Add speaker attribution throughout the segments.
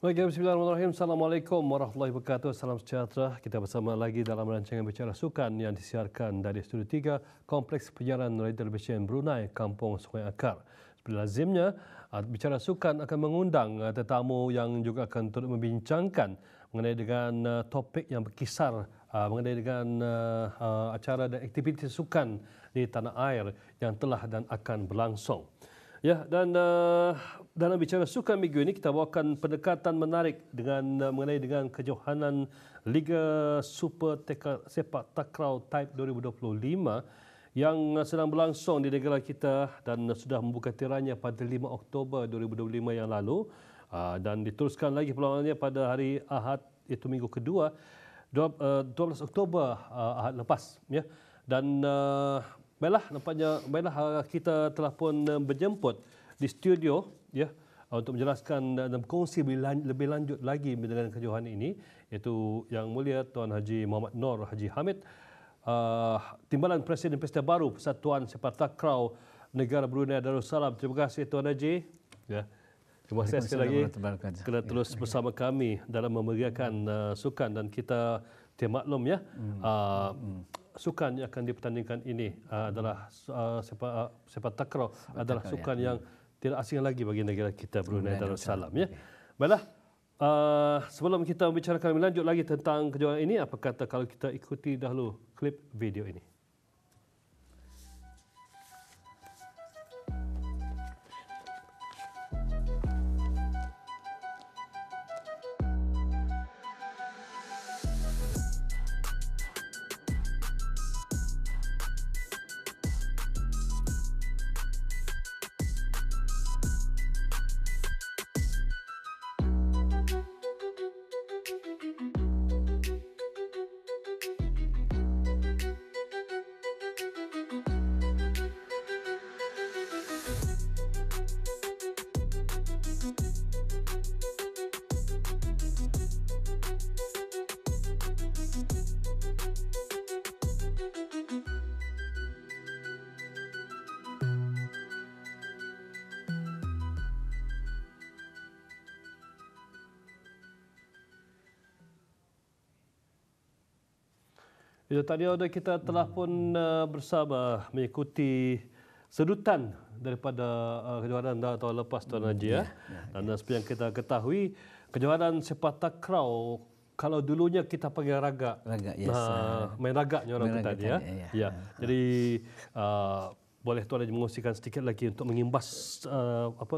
Speaker 1: Baik, bismillahirrahmanirrahim. Assalamualaikum warahmatullahi wabarakatuh. Salam sejahtera. Kita bersama lagi dalam rancangan Bicara Sukan yang disiarkan dari Studio 3 Kompleks Penyiaran Radio Televisyen Brunei, Kampung Sungai Akar. Seperti lazimnya, Bicara Sukan akan mengundang tetamu yang juga akan turut membincangkan mengenai dengan topik yang berkisar mengenai dengan acara dan aktiviti sukan di tanah air yang telah dan akan berlangsung. Ya, dan dalam Bicara Sukan minggu ini kita bawakan pendekatan menarik mengenai dengan kejohanan Liga Super Sepak Takraw Type 2025 yang sedang berlangsung di negara kita dan sudah membuka tirainya pada 5 Oktober 2025 yang lalu dan diteruskan lagi perlawanannya pada hari Ahad, itu minggu kedua 12 Oktober Ahad lepas, ya. Dan baiklah kita telah pun berjemput di studio, ya, untuk menjelaskan dan berkongsi lebih lanjut lagi dengan kejohanan ini, iaitu Yang Mulia Tuan Haji Muhammad Noor Haji Hamid, Timbalan Presiden Pesta Baru Persatuan Sepak Takraw Negara Brunei Darussalam. Terima kasih Tuan Haji. Ya. Terima kasih sekali lagi kerana terus bersama kami dalam memeriahkan sukan, dan kita maklum, ya, sukan yang akan dipertandingkan ini adalah sepak takraw adalah sukan yang tidak asing lagi bagi negara kita Brunei Darussalam, ya. Baiklah, sebelum kita membicarakan lebih lanjut lagi tentang kejohanan ini, apa kata kalau kita ikuti dahulu klip video ini. Ya, tadi kita telah pun bersama mengikuti sedutan daripada kejohanan tahun lepas, Tuan Haji, ya. Dan seperti yang kita ketahui, kejohanan sepak takraw kalau dulunya kita panggil raga. Yes. Main ragaknya orang kata, ya. Ya. Jadi boleh Tuan Haji mengungsikan sedikit lagi untuk mengimbas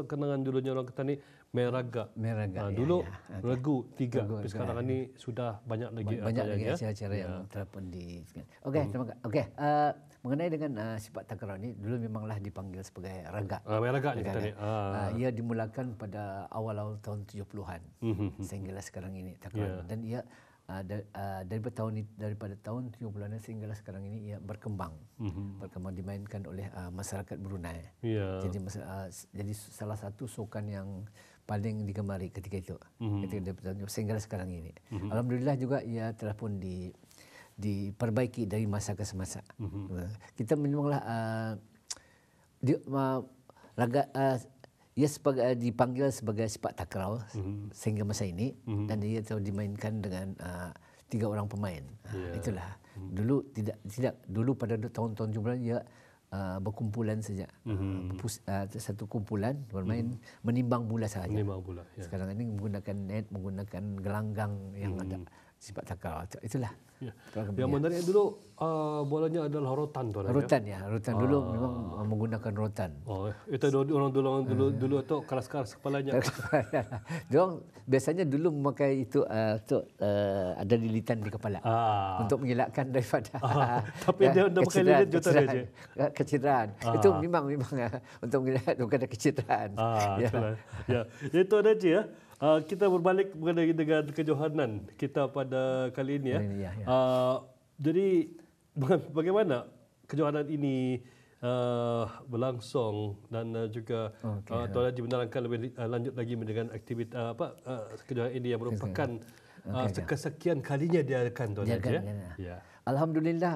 Speaker 1: kenangan dulunya orang kata ni main raga. Dulu regu 3, tapi sekarang ini sudah banyak lagi
Speaker 2: acara-acara yang telah pun di. Okey, terima kasih. Okey, mengenai dengan sepak takraw ni dulu memanglah dipanggil sebagai raga.
Speaker 1: Main ragaknya kata ni.
Speaker 2: Ia dimulakan pada awal-awal tahun 70-an sehinggalah sekarang ini takraw. Dan ia daripada tahun 70-an sehinggalah sekarang ini ia berkembang. Berkembang dimainkan oleh masyarakat Brunei. Jadi salah satu sukan yang paling digemari ketika itu. Sehinggalah sekarang ini. Alhamdulillah juga ia telah pun diperbaiki dari masa ke semasa. Kita memanglah ia dipanggil sebagai sepak takraw sehingga masa ini, dan dia telah dimainkan dengan 3 orang pemain. Itulah. Dulu pada tahun-tahun jumlah ia berkumpulan saja. Satu kumpulan bermain menimbang bola sahaja.
Speaker 1: Ya.
Speaker 2: Sekarang ini menggunakan net, menggunakan gelanggang yang ada sepak takraw. Itulah.
Speaker 1: Ya. Yang menarik dulu bolanya adalah rotan, Tuan.
Speaker 2: Rotan, ya. Rotan dulu memang menggunakan rotan.
Speaker 1: Itu orang dulu tu keras-keras kepalanya.
Speaker 2: Diorang biasanya dulu memakai itu ada lilitan di kepala untuk mengelakkan daripada
Speaker 1: tapi dia pakai lilit juga saja.
Speaker 2: Kecederaan. Itu memang untuk mengelak daripada kecederaan.
Speaker 1: Ya. Itu ada je, ya. Kita berbalik mengenai dengan kejohanan kita pada kali ini, ya. Jadi bagaimana kejohanan ini berlangsung, dan juga Tuan Haji menerangkan lebih lanjut lagi dengan aktiviti kejohanan ini yang merupakan kesekian kalinya diadakan, Tuan Haji, ya.
Speaker 2: Alhamdulillah,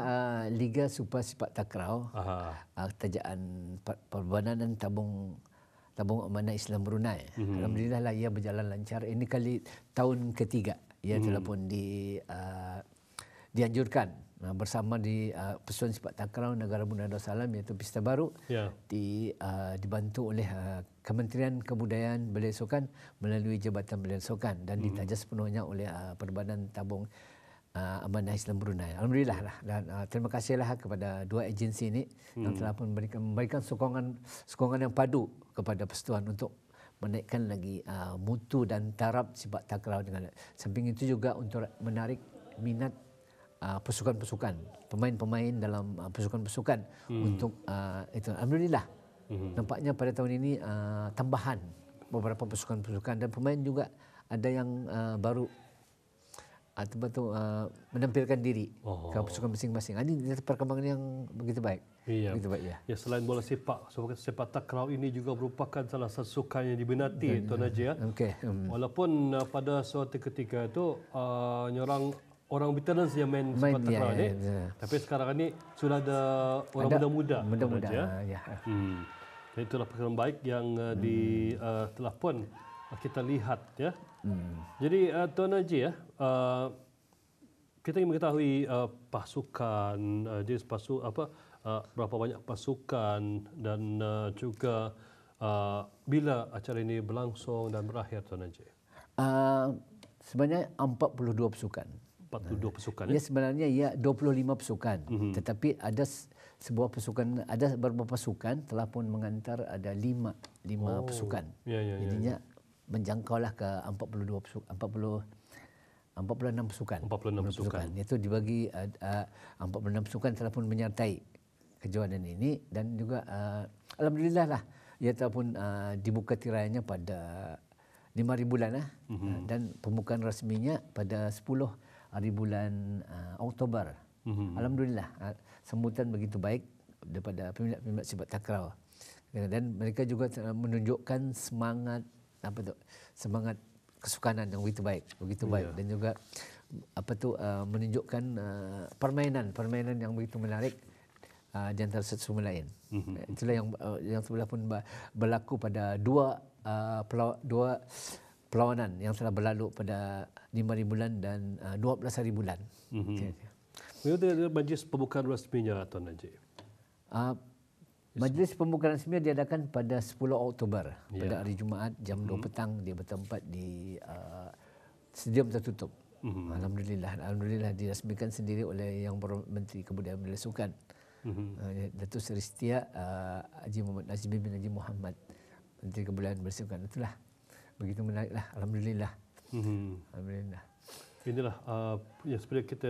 Speaker 2: Liga Super Sepak Takraw, kerajaan Perbanan Tabung tabung amanah Islam Brunei. Alhamdulillah lah ia berjalan lancar. Ini kali tahun ketiga ia telah pun dianjurkan bersama di Persatuan Sepak Takraw Negara Brunei Darussalam iaitu Pista Baru dibantu oleh Kementerian Kebudayaan Belia Sukan melalui Jabatan Belia Sukan dan ditaja sepenuhnya oleh Perbadan Tabung Amanah Islam Brunei. Alhamdulillah lah, dan terima kasihlah kepada dua agensi ini yang telah pun memberikan sokongan yang padu kepada persatuan untuk menaikkan lagi mutu dan taraf sepak takraw dengan samping itu juga untuk menarik minat pasukan-pasukan, pemain-pemain dalam pasukan-pasukan untuk itu. Alhamdulillah. Nampaknya pada tahun ini tambahan beberapa pasukan-pasukan dan pemain juga ada yang baru menampilkan diri ke pasukan masing-masing. Ini perkembangan yang begitu baik. Begitu baik ya.
Speaker 1: Ya, selain bola sepak takraw ini juga merupakan salah satu sukan yang diminati Tuan Haji ya. Walaupun pada suatu ketika itu orang veteran yang main sepak takraw ni, tapi sekarang ini sudah ada orang muda-muda ya. Jadi itulah perkembangan baik yang telah pun kita lihat ya. Jadi Tuan Haji ya, kita ingin mengetahui pasukan, jenis berapa banyak pasukan dan juga bila acara ini berlangsung dan berakhir Tuan Haji?
Speaker 2: Sebenarnya 42 pasukan.
Speaker 1: 42 pasukan
Speaker 2: ya? Sebenarnya ia 25 pasukan. Tetapi ada sebuah pasukan, ada beberapa pasukan telah pun mengantar ada 5 pasukan. Jadinya menjangkaulah ke 46 pasukan. 46 pasukan. Itu dibagi 46 pasukan telah pun menyertai kejuaraan ini dan juga alhamdulillah lah ia telah pun dibuka tirainya pada 5 hari bulan dan pembukaan rasminya pada 10 hari bulan Oktober. Alhamdulillah sambutan begitu baik daripada peminat-peminat sepak takraw dan mereka juga menunjukkan semangat kesukanan yang begitu baik dan juga menunjukkan permainan yang begitu menarik di antara satu sama lain. Itulah yang telah pun berlaku pada dua perlawanan yang telah berlalu pada 5 hari bulan dan 12 hari bulan.
Speaker 1: Bagaimana majlis pembukaan rasminya Tuan Haji?
Speaker 2: Majlis pembukaan rasmi diadakan pada 10 Oktober pada hari Jumaat jam 2 petang. Dia bertempat di stadium tertutup. Alhamdulillah dirasmikan sendiri oleh Yang Berhormat Menteri Kebudayaan Belia Sukan, Datuk Seri Setia Haji Muhammad Nazmi bin Haji Muhammad, Menteri Kebudayaan Belia Sukan. Itulah begitu menariklah. Alhamdulillah. Alhamdulillah.
Speaker 1: Inilah yang sebenarnya kita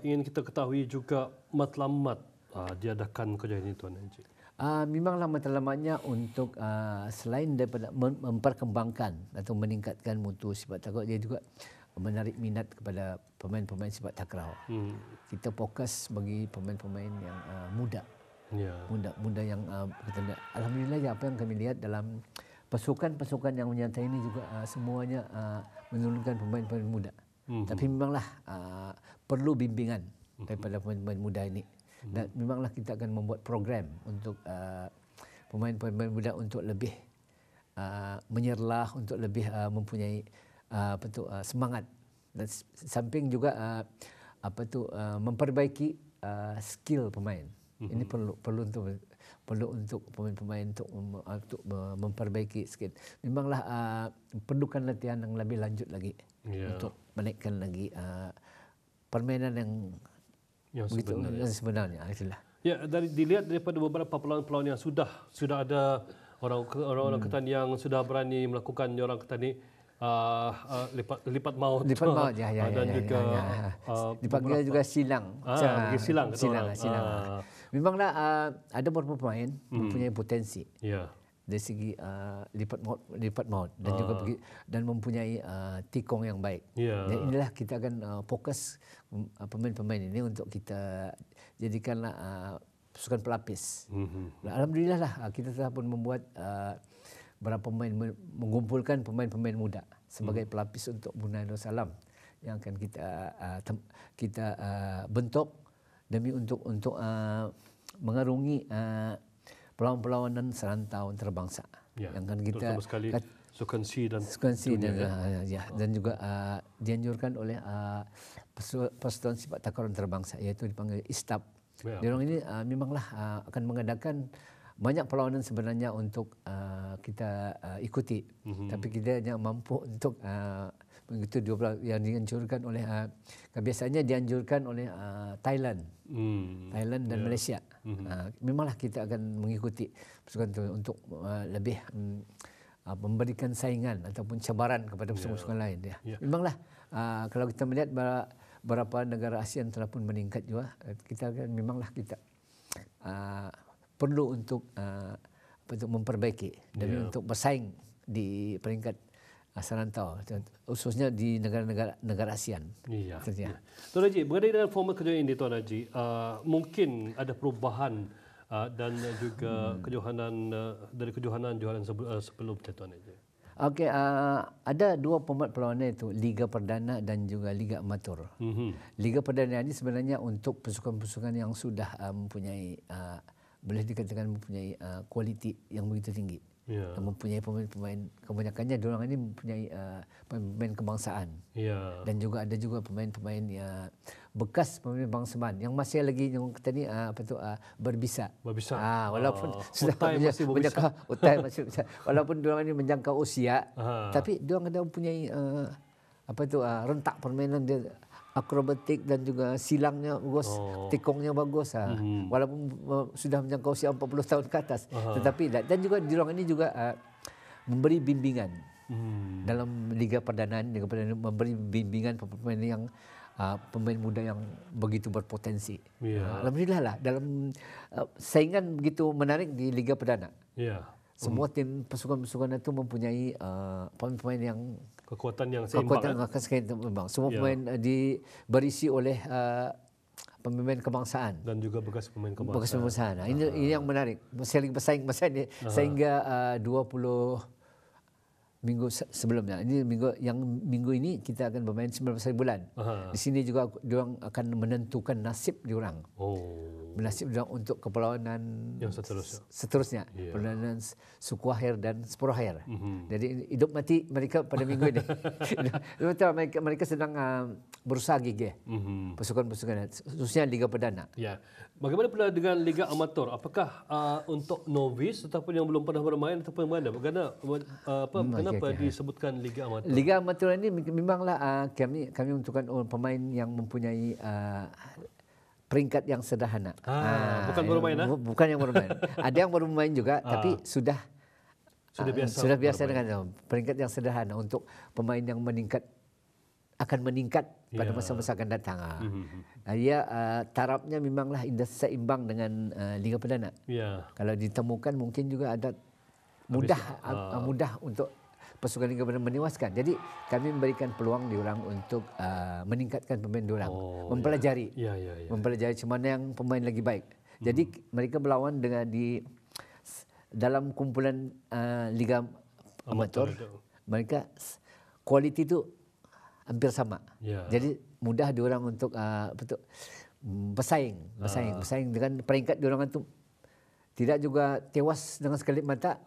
Speaker 1: ingin kita ketahui juga matlamat diadakan kejadian ini Tuan Haji.
Speaker 2: Memanglah matlamatnya untuk selain daripada memperkembangkan atau meningkatkan mutu sepak takraw, dia juga menarik minat kepada pemain-pemain sepak takraw. Kita fokus bagi pemain-pemain yang muda. Muda yang alhamdulillah apa yang kami lihat dalam pasukan-pasukan yang menyertai ini juga semuanya menurunkan pemain-pemain muda. Tapi memanglah perlu bimbingan daripada pemain-pemain muda ini. Dan memanglah kita akan membuat program untuk pemain-pemain muda untuk lebih menyerlah, untuk lebih mempunyai semangat dan samping juga memperbaiki skill pemain. Ini perlu untuk pemain-pemain untuk memperbaiki skill. Memanglah perlukan latihan yang lebih lanjut lagi untuk menaikkan lagi permainan yang sebenarnya. Itulah.
Speaker 1: Ya, dilihat daripada beberapa pelawak-pelawak yang sudah ada orang Ketan yang sudah berani melakukan orang Ketan ni lipat maut.
Speaker 2: Lipat maut dan juga dipanggil juga silang.
Speaker 1: Silang.
Speaker 2: Memanglah ada beberapa pemain mempunyai potensi. Dari segi lipat maut dan juga dan mempunyai tikong yang baik. Dan inilah kita akan fokus pemain-pemain ini untuk kita jadikanlah pasukan pelapis. Alhamdulillah lah kita telah pun membuat beberapa pemain, mengumpulkan pemain-pemain muda sebagai pelapis untuk Brunei Darussalam yang akan kita bentuk demi untuk mengarungi perlawanan serantau antarabangsa.
Speaker 1: Yang kan kita Sukan C dan
Speaker 2: dan juga dianjurkan oleh Persatuan Sepak Takraw Antarabangsa, iaitu dipanggil ISTAB. Diorang ini memanglah akan mengadakan banyak perlawanan sebenarnya untuk kita ikuti, tapi kita hanya mampu untuk begitu 12 yang dianjurkan oleh biasanya dianjurkan oleh Thailand dan Malaysia. Memanglah kita akan mengikuti pasukan itu untuk lebih memberikan saingan ataupun cabaran kepada pasukan-pasukan lain. Memanglah kalau kita melihat beberapa negara ASEAN telah pun meningkat juga, kita akan memanglah kita perlu untuk memperbaiki dan untuk bersaing di peringkat serantau, khususnya di negara ASEAN.
Speaker 1: Tuan Haji, berkaitan dengan format kerja ini, Tuan Haji, mungkin ada perubahan dan juga kejohanan dari kejohanan sebelumnya, Tuan Haji.
Speaker 2: Okey, ada dua format perlawanan, itu Liga Perdana dan juga Liga Amatur. Liga Perdana ini sebenarnya untuk pasukan-pasukan yang sudah mempunyai boleh dikatakan mempunyai kualiti yang begitu tinggi. Dan mempunyai pemain-pemain, kebanyakannya diorang ini mempunyai pemain kebangsaan. Dan juga ada juga pemain-pemain bekas pemain bangsawan yang masih lagi yang kata ni berbisa. Walaupun sudah utai masih walaupun diorang ini menjangkau usia, tapi diorang ada mempunyai rentak permainan dia, akrobatik dan juga silangnya bagus, tekongnya bagus. Walaupun sudah menjangkau usia 40 tahun ke atas, tetapi dan juga diorang ini juga memberi bimbingan dalam Liga Perdana, memberi bimbingan pemain yang pemain muda yang begitu berpotensi. Alhamdulillah lah, dalam saingan begitu menarik di Liga Perdana. Semua tim pasukan-pasukan itu mempunyai pemain-pemain yang
Speaker 1: kekuatan yang seimbang.
Speaker 2: Semua pemain berisi oleh pemain kebangsaan
Speaker 1: dan juga bekas pemain kebangsaan.
Speaker 2: Ini yang menarik. Saling bersaing ini sehingga 20 minggu sebelumnya. Ini minggu ini kita akan bermain 19 bulan. Di sini juga diorang akan menentukan nasib diorang. Nasib diorang untuk keperlawanan yang seterusnya. Perlawanan suku akhir dan separuh akhir. Jadi hidup mati mereka pada minggu ini. mereka sedang berusaha gigih. Pasukan-pasukan khususnya Liga Perdana.
Speaker 1: Bagaimana pula dengan Liga Amatur? Apakah untuk novice ataupun yang belum pernah bermain ataupun mana? Kenapa disebutkan Liga Amatur?
Speaker 2: Liga Amatur ini memanglah kami untukkan pemain yang mempunyai peringkat yang sederhana.
Speaker 1: Bukan baru main,
Speaker 2: bukan yang baru main. Ada yang baru main juga, tapi sudah biasa dengan peringkat yang sederhana untuk pemain yang akan meningkat pada masa-masa akan datang. Tarafnya memanglah seimbang dengan Liga Perdana. Kalau ditemukan mungkin juga ada mudah untuk pasukan Liga Perdana menewaskan. Jadi kami memberikan peluang diorang untuk meningkatkan pemain diorang, mempelajari macam mana yang pemain lagi baik. Jadi mereka berlawan dengan dalam kumpulan Liga Amatur, mereka kualiti itu hampir sama. Jadi mudah diorang untuk bersaing dengan peringkat diorang itu tidak juga tewas dengan sekelip mata.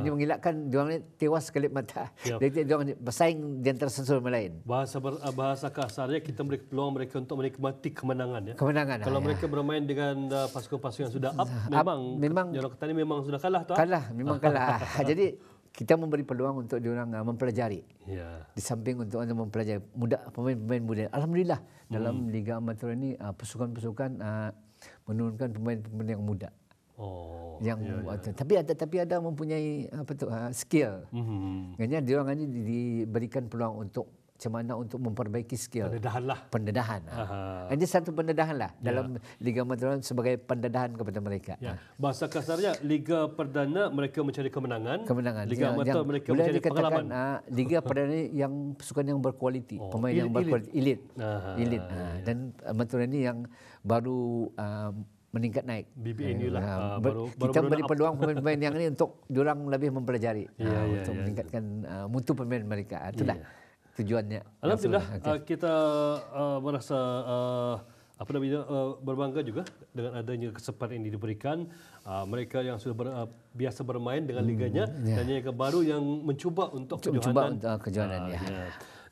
Speaker 2: Ini mengelakkan diorang tewas sekelip mata. Jadi diorang bersaing di antara satu sama lain.
Speaker 1: Bahasa kasarnya kita beri peluang mereka untuk menikmati kemenangan. Kalau mereka bermain dengan pasukan-pasukan yang sudah up, memang tadi memang sudah kalah.
Speaker 2: Memang kalah. Jadi kita memberi peluang untuk diorang mempelajari. Di samping untuk mempelajari pemain-pemain muda. Alhamdulillah dalam Liga Amatur ini pasukan-pasukan menurunkan pemain-pemain yang muda. Tapi ada mempunyai skill. Maknanya diorang ini diberikan peluang untuk macam mana untuk memperbaiki skill. Pendedahan. Ini satu pendedahan lah dalam Liga Amatur sebagai pendedahan kepada mereka.
Speaker 1: Bahasa kasarnya Liga Perdana mereka mencari kemenangan. Liga Amatur mereka mencari pengalaman.
Speaker 2: Liga Perdana yang pasukan yang berkualiti, pemain yang berkualiti, elit. Dan Amatur ini yang baru meningkat naik.
Speaker 1: BBA inilah
Speaker 2: kita beri peluang pemain-pemain yang ini untuk diorang lebih mempelajari untuk meningkatkan mutu pemain mereka. Itulah tujuannya.
Speaker 1: Alhamdulillah kita merasa berbangga juga dengan adanya kesempatan ini diberikan mereka yang sudah biasa bermain dengan liganya dan yang baru yang mencuba untuk kejohanan. Ya.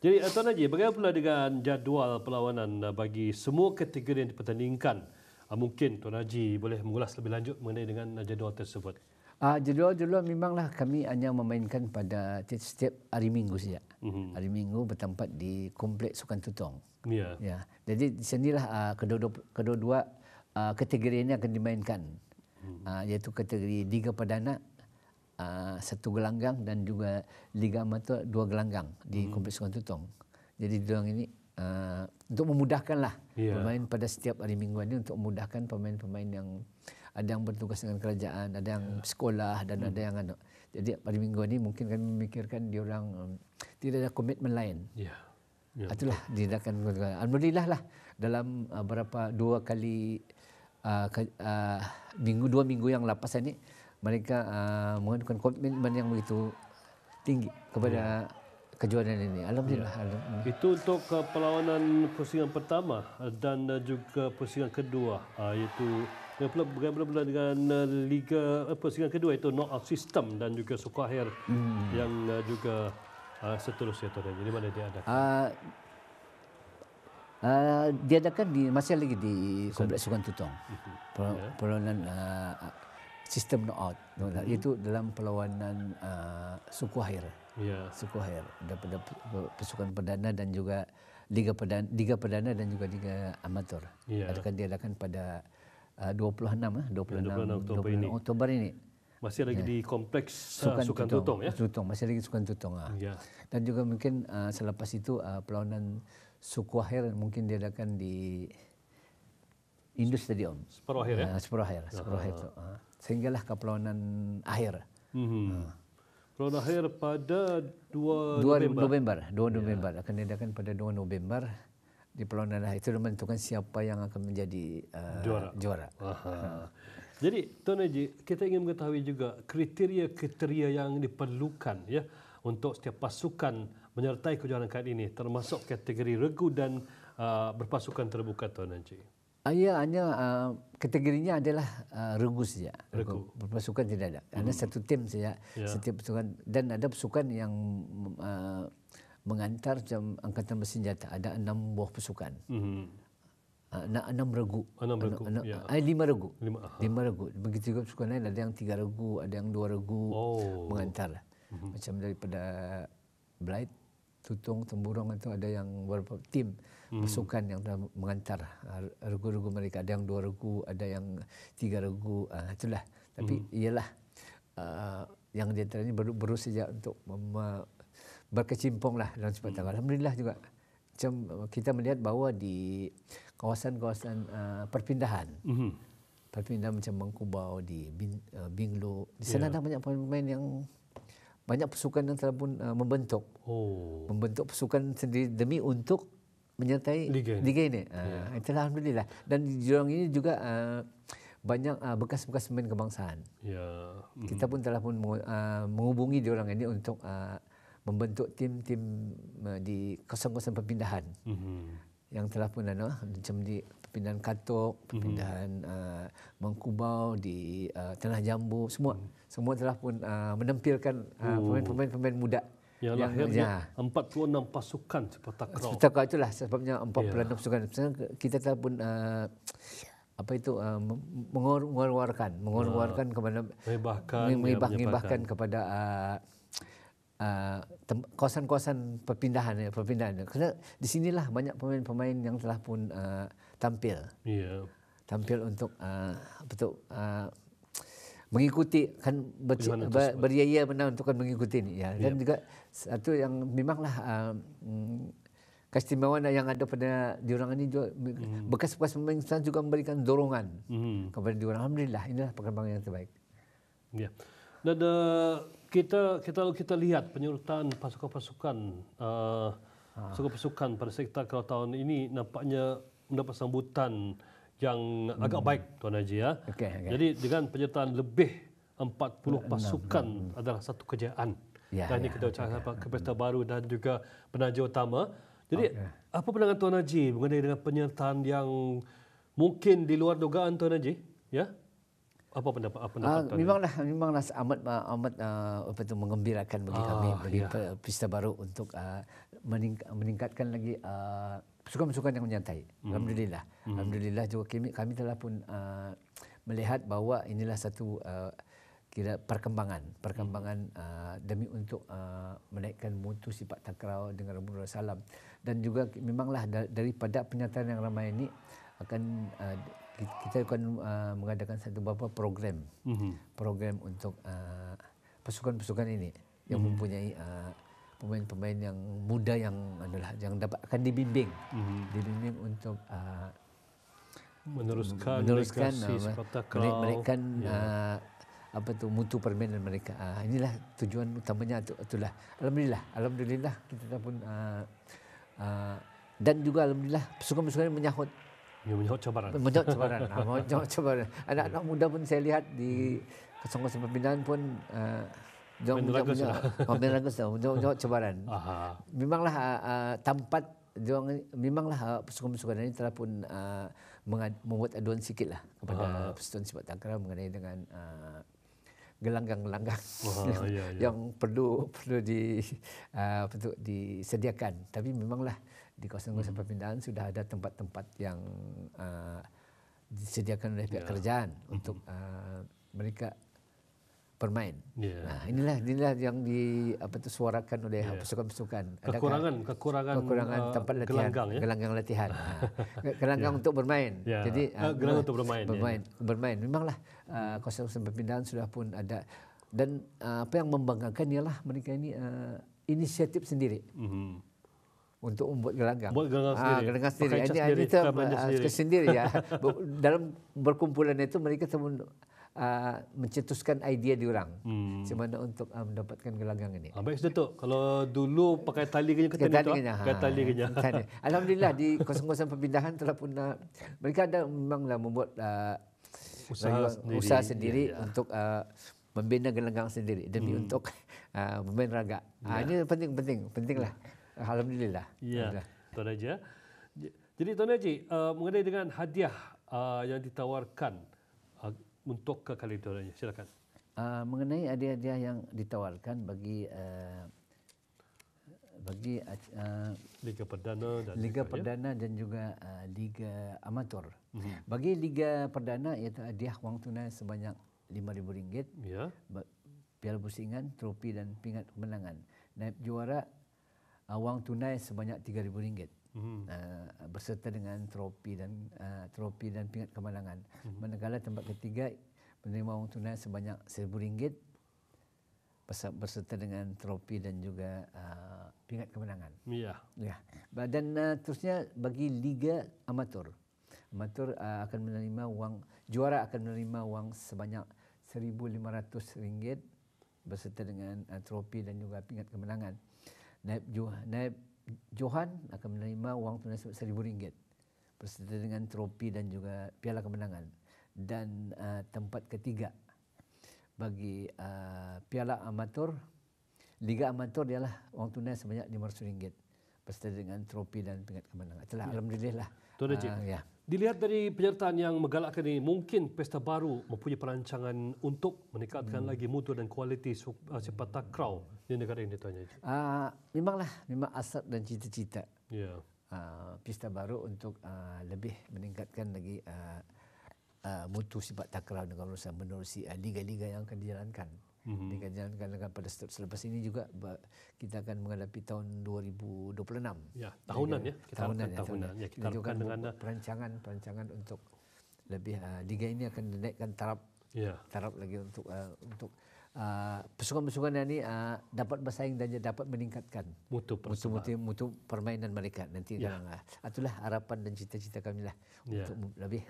Speaker 1: Jadi Tuan Haji, bagaimana pula dengan jadual perlawanan bagi semua kategori yang dipertandingkan? Mungkin Tuan Haji boleh mengulas lebih lanjut mengenai dengan jadual tersebut.
Speaker 2: Jadual memanglah kami hanya memainkan pada setiap hari Minggu saja. Hari Minggu bertempat di Kompleks Sukan Tutong. Ya. Jadi di sinilah kedua-dua kategori ini akan dimainkan. Iaitu kategori Liga Perdana 1 gelanggang dan juga Liga Amatur 2 gelanggang di Kompleks Sukan Tutong. Jadi diorang ini untuk memudahkanlah bermain pada setiap hari Minggu ini, untuk memudahkan pemain-pemain yang ada yang bertugas dengan kerajaan, ada yang sekolah dan ada yang Jadi hari Minggu ini mungkin kami memikirkan diorang tidak ada komitmen lain. Itulah diadakan. Alhamdulillah lah dalam dua minggu yang lepas ini mereka menggunakan komitmen yang begitu tinggi kepada kejuaraan ini. Alhamdulillah.
Speaker 1: Itu untuk perlawanan pusingan pertama dan juga pusingan kedua, iaitu bagaimana pula dengan liga pusingan kedua, iaitu knock-out system dan juga suku akhir yang juga seterusnya. Jadi mana dia ada?
Speaker 2: Diadakan masih lagi di Kompleks Sukan Tutong. Perlawanan sistem knock-out. Itu dalam perlawanan suku akhir. Suku akhir daripada pasukan perdana dan juga Liga Perdana dan juga Liga Amatur. Akan diadakan pada 26 Oktober ini.
Speaker 1: Masih lagi di Kompleks Sukan Tutong ya?
Speaker 2: Tutong, masih lagi Sukan Tutong. Dan juga mungkin selepas itu perlawanan suku akhir mungkin diadakan di Indo Stadium.
Speaker 1: Separuh akhir ya?
Speaker 2: Separuh akhir. Sehinggalah ke perlawanan akhir.
Speaker 1: Perlawanan akhir pada 2
Speaker 2: November. Akan diadakan pada 2 November. Di perlawanan akhir itu menentukan siapa yang akan menjadi juara.
Speaker 1: Jadi Tuan Haji, kita ingin mengetahui juga kriteria-kriteria yang diperlukan ya untuk setiap pasukan menyertai kejuaraan kali ini, termasuk kategori regu dan berpasukan terbuka, Tuan Haji.
Speaker 2: Hanya kategorinya adalah regu saja. Berpasukan tidak ada. Hanya satu tim saja setiap pasukan, dan ada pasukan yang mengantar macam angkatan bersenjata. Ada 6 buah pasukan. 6 regu. 5 regu. 5 regu. Begitu juga pasukan lain, ada yang 3 regu, ada yang 2 regu mengantar. Macam daripada Blight, Tutong, Temburong itu ada yang beberapa tim pasukan yang telah mengantar regu-regu mereka. Ada yang 2 regu, ada yang 3 regu. Itulah. Tapi ialah yang di antaranya baru saja untuk berkecimpung lah dalam sepak takraw. Alhamdulillah juga. Macam kita melihat bahawa di kawasan-kawasan perpindahan macam Mangkubau, di Binglo, di sana ada banyak pemain yang banyak pasukan yang telah pun membentuk pasukan sendiri demi untuk menyertai liga ini. Itulah alhamdulillah. Dan di diorang ini juga banyak bekas-bekas pemain kebangsaan. Kita pun telah pun menghubungi diorang ini untuk membentuk tim-tim di kawasan-kawasan perpindahan yang telah pun macam di perpindahan Katok, perpindahan Mangkubau, di Tanah Jambu, semua telah pun menampilkan pemain-pemain muda
Speaker 1: yang lahirnya 46 pasukan sepak takraw.
Speaker 2: Sepak takraw itulah sebabnya 46 pasukan. Kita telah pun mengeluarkan kepada mengibahkan kepada kawasan-kawasan perpindahan. Kerana di sinilah banyak pemain-pemain yang telah pun tampil untuk mengikuti, kan beriaya menentukan mengikuti ini ya. Dan juga satu yang memanglah keistimewaan yang ada pada diorang ini juga, bekas-bekas pemain juga memberikan dorongan kepada diorang. Alhamdulillah, inilah perkembangan yang terbaik.
Speaker 1: Dan kita lihat penyertaan pasukan-pasukan pada sektor takraw tahun ini nampaknya mendapat sambutan yang agak baik, Tuan Haji ya. Jadi dengan penyertaan lebih 40 pasukan adalah satu kejayaan. Dan ini kita ucapkan kepada baru dan juga penaja utama. Jadi Apa pandangan Tuan Haji mengenai dengan penyertaan yang mungkin di luar dugaan Tuan Haji? Ya? Apa pendapat Tuan Haji?
Speaker 2: Memanglah amat apa tu menggembirakan bagi kami, bagi Pista Baru untuk meningkatkan lagi pasukan-pasukan yang menyertai. Alhamdulillah juga kami telah pun melihat bahawa inilah satu kira perkembangan demi untuk menaikkan mutu sifat takrau dengan Rasulullah SAW. Dan juga memanglah daripada penyertaan yang ramai ini akan kita akan mengadakan satu beberapa program untuk pasukan-pasukan ini yang mempunyai pemain-pemain yang muda yang dapat akan dibimbing untuk
Speaker 1: meneruskan
Speaker 2: menaikkan mutu permainan mereka. Inilah tujuan utamanya itulah. Alhamdulillah kita pun dan juga alhamdulillah pasukan-pasukan menyahut
Speaker 1: cabaran.
Speaker 2: Menjawab cabaran. Anak-anak muda pun saya lihat di kawasan perpindahan pun menjawab cabaran. Memanglah memanglah pasukan-pasukan ini telah pun membuat aduan sikitlah kepada Persatuan Sepak Takraw mengenai dengan gelanggang-gelanggang yang perlu disediakan. Tapi memanglah di kawasan-kawasan perpindahan sudah ada tempat-tempat yang disediakan oleh pihak kerajaan untuk mereka bermain. Nah, inilah yang disuarakan oleh pasukan-pasukan. Kekurangan tempat latihan, gelanggang latihan. Gelanggang untuk bermain. Jadi
Speaker 1: gelanggang untuk
Speaker 2: bermain. Memanglah kawasan-kawasan perpindahan sudah pun ada, dan apa yang membanggakan ialah mereka ini inisiatif sendiri. Untuk membuat gelanggang. Gelanggang sendiri. Ini sendiri ya. Dalam berkumpulan itu mereka mencetuskan idea diorang macam untuk mendapatkan gelanggang ini.
Speaker 1: Baik Datuk, kalau dulu pakai tali kenyah.
Speaker 2: Alhamdulillah di kawasan-kawasan perpindahan telah pun mereka ada memanglah membuat usaha sendiri untuk membina gelanggang sendiri demi untuk bermain raga. Ini pentinglah. Alhamdulillah.
Speaker 1: Ya, Tuan Haji. Jadi Tuan Haji, mengenai dengan hadiah yang ditawarkan untuk ke Kaledonia, silakan.
Speaker 2: Mengenai hadiah-hadiah yang ditawarkan bagi
Speaker 1: Liga Perdana dan juga Liga Amatur. Bagi Liga Perdana iaitu hadiah wang tunai sebanyak RM5,000. Ya. Piala pusingan, trofi dan pingat kemenangan. Naib juara wang tunai sebanyak RM3,000 berserta dengan trofi dan pingat kemenangan. Manakala tempat ketiga menerima wang tunai sebanyak RM1,000 berserta dengan trofi dan juga pingat kemenangan. Ya. Dan terusnya bagi Liga Amatur akan menerima juara akan menerima wang sebanyak RM1,500 berserta dengan trofi dan juga pingat kemenangan. Naib Johan akan menerima wang tunai RM1,000 berserta dengan trofi dan juga piala kemenangan. Dan tempat ketiga bagi piala amatur, Liga Amatur ialah wang tunai sebanyak RM500 berserta dengan trofi dan pingat kemenangan. Itulah alhamdulillah. Tuan Haji, dilihat dari penyertaan yang menggalakkan ini, mungkin Pesta Baru mempunyai perancangan untuk meningkatkan lagi mutu dan kualiti sepak takraw di negara ini, Tuan Haji.
Speaker 2: Memang asas dan cita-cita Pesta Baru untuk lebih meningkatkan lagi mutu sepak takraw negara Malaysia menerusi liga-liga yang akan dijalankan. Dijalankan pada selepas ini juga kita akan menghadapi tahun 2026.
Speaker 1: Ya, tahunan ya.
Speaker 2: Tahunan. Kita juga dengan perancangan untuk lebih liga ini akan dinaikkan taraf lagi untuk pasukan-pasukan ini dapat bersaing dan dapat meningkatkan mutu permainan mereka nanti. Itulah harapan dan cita-cita kami lah untuk lebih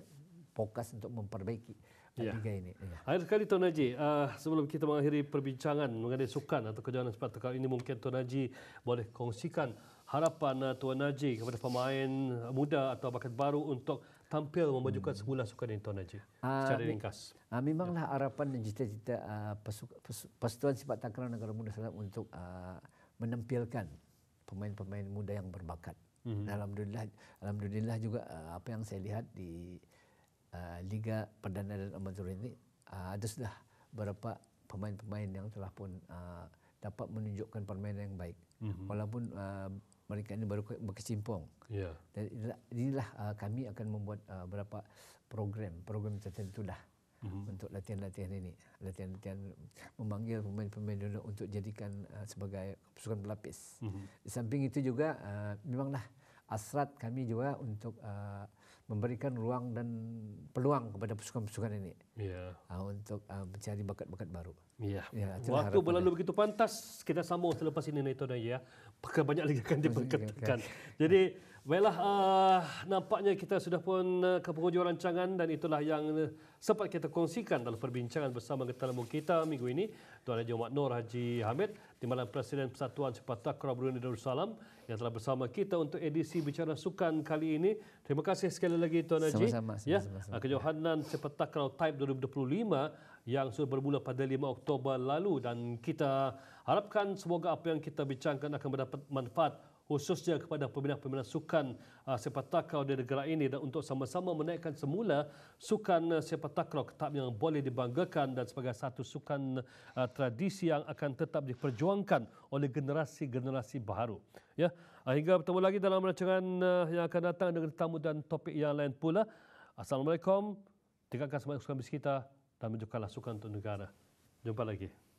Speaker 2: fokus untuk memperbaiki liga ini.
Speaker 1: Akhir sekali Tuan Haji, sebelum kita mengakhiri perbincangan mengenai sukan atau kejohanan sepak takraw ini, mungkin Tuan Haji boleh kongsikan harapan Tuan Haji kepada pemain muda atau bakat baru untuk tampil memajukan semula sukan ini, Tuan Haji, secara ringkas.
Speaker 2: Memanglah harapan dan cita-cita Persatuan Sepak Takraw Negara Muda Salam untuk menampilkan pemain-pemain muda yang berbakat Alhamdulillah juga apa yang saya lihat di Liga Perdana dan Amatur ini ada sudah beberapa pemain-pemain yang telah pun dapat menunjukkan permainan yang baik. Walaupun mereka ini baru berkecimpung.
Speaker 1: Yeah.
Speaker 2: Dan inilah kami akan membuat beberapa program tertentu dah untuk latihan-latihan ini. Latihan-latihan memanggil pemain-pemain dulu untuk jadikan sebagai pasukan pelapis. Di samping itu juga memanglah hasrat kami juga untuk memberikan ruang dan peluang kepada pasukan-pasukan ini untuk mencari bakat-bakat baru.
Speaker 1: Ya. Waktu berlalu begitu pantas, kita sambung selepas ini Naito dan ya. Pakai banyak lagi akan diperkatakan. Jadi, baiklah, nampaknya kita sudah pun ke penghujung rancangan dan itulah yang sempat kita kongsikan dalam perbincangan bersama tetamu kita minggu ini, Tuan Haji Muhammad Noor Haji Hamid, Timbalan Presiden Persatuan Sepak Takraw Brunei Darussalam yang telah bersama kita untuk edisi Bicara Sukan kali ini. Terima kasih sekali lagi Tuan Haji.
Speaker 2: Sama-sama.
Speaker 1: Kejohanan Sepak Takraw Type 2025 yang sudah bermula pada 5 Oktober lalu dan kita harapkan semoga apa yang kita bincangkan akan mendapat manfaat khususnya kepada pembina-pembina sukan sepak takraw di negara ini dan untuk sama-sama menaikkan semula sukan sepak takraw ke tahap yang boleh dibanggakan dan sebagai satu sukan tradisi yang akan tetap diperjuangkan oleh generasi-generasi baru. Ya, hingga bertemu lagi dalam rancangan yang akan datang dengan tetamu dan topik yang lain pula. Assalamualaikum. Tinggalkan semangat sukan bis kita dan menunjukkanlah sukan untuk negara. Jumpa lagi.